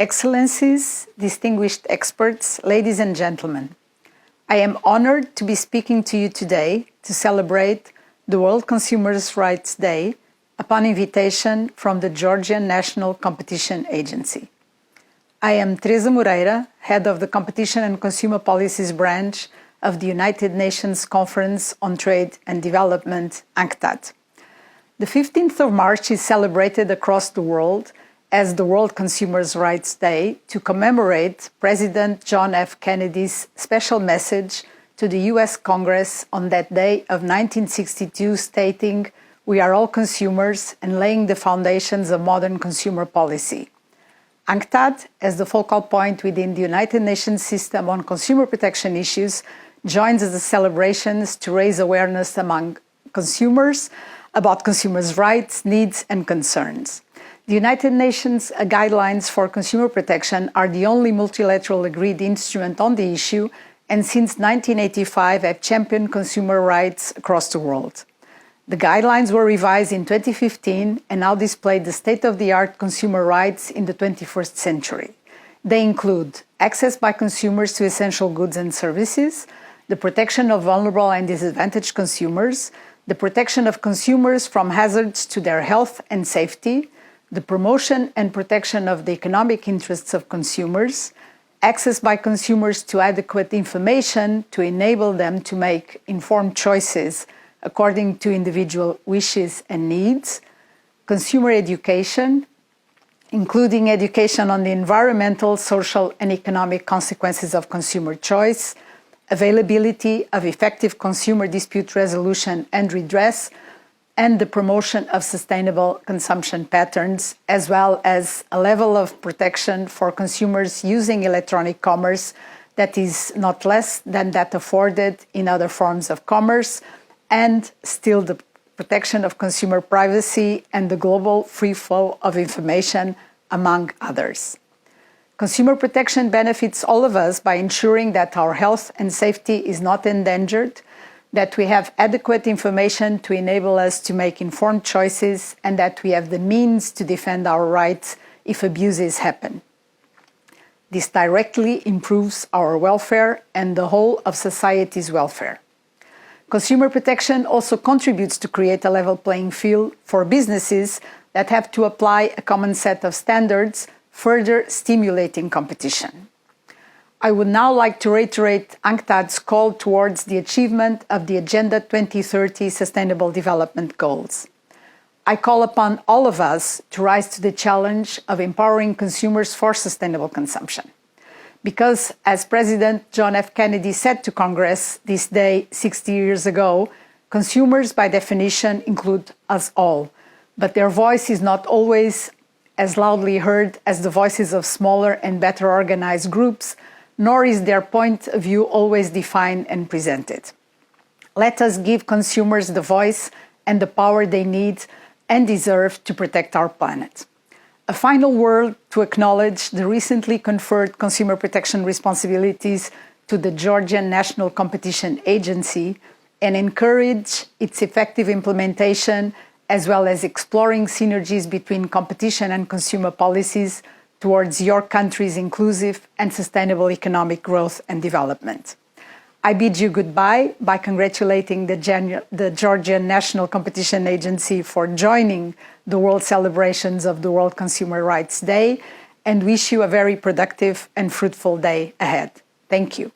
Excellencies, distinguished experts, ladies and gentlemen, I am honored to be speaking to you today to celebrate the World Consumers' Rights Day upon invitation from the Georgian National Competition Agency. I am Teresa Morreira, head of the Competition and Consumer Policies branch of the United Nations Conference on Trade and Development, UNCTAD. The 15th of March is celebrated across the world as the World Consumers' Rights Day to commemorate President John F. Kennedy's special message to the U.S. Congress on that day of 1962 stating, "We are all consumers," and laying the foundations of modern consumer policy. UNCTAD, as the focal point within the United Nations system on consumer protection issues, joins the celebrations to raise awareness among consumers about consumers' rights, needs, and concerns. The United Nations guidelines for consumer protection are the only multilateral agreed instrument on the issue, and since 1985 have championed consumer rights across the world. The guidelines were revised in 2015 and now display the state-of-the-art consumer rights in the 21st century. They include access by consumers to essential goods and services, the protection of vulnerable and disadvantaged consumers, the protection of consumers from hazards to their health and safety, the promotion and protection of the economic interests of consumers, access by consumers to adequate information to enable them to make informed choices according to individual wishes and needs, consumer education, including education on the environmental, social, and economic consequences of consumer choice, availability of effective consumer dispute resolution and redress, and the promotion of sustainable consumption patterns, as well as a level of protection for consumers using electronic commerce that is not less than that afforded in other forms of commerce, and still the protection of consumer privacy and the global free flow of information, among others. Consumer protection benefits all of us by ensuring that our health and safety is not endangered, that we have adequate information to enable us to make informed choices, and that we have the means to defend our rights if abuses happen. This directly improves our welfare and the whole of society's welfare. Consumer protection also contributes to create a level playing field for businesses that have to apply a common set of standards, further stimulating competition. I would now like to reiterate UNCTAD's call towards the achievement of the Agenda 2030 Sustainable Development Goals. I call upon all of us to rise to the challenge of empowering consumers for sustainable consumption. Because, as President John F. Kennedy said to Congress this day 60 years ago, consumers by definition include us all, but their voice is not always as loudly heard as the voices of smaller and better organized groups, nor is their point of view always defined and presented. Let us give consumers the voice and the power they need and deserve to protect our planet. A final word to acknowledge the recently conferred consumer protection responsibilities to the Georgian National Competition Agency and encourage its effective implementation, as well as exploring synergies between competition and consumer policies towards your country's inclusive and sustainable economic growth and development. I bid you goodbye by congratulating the Georgian National Competition Agency for joining the world celebrations of the World Consumer Rights Day and wish you a very productive and fruitful day ahead. Thank you.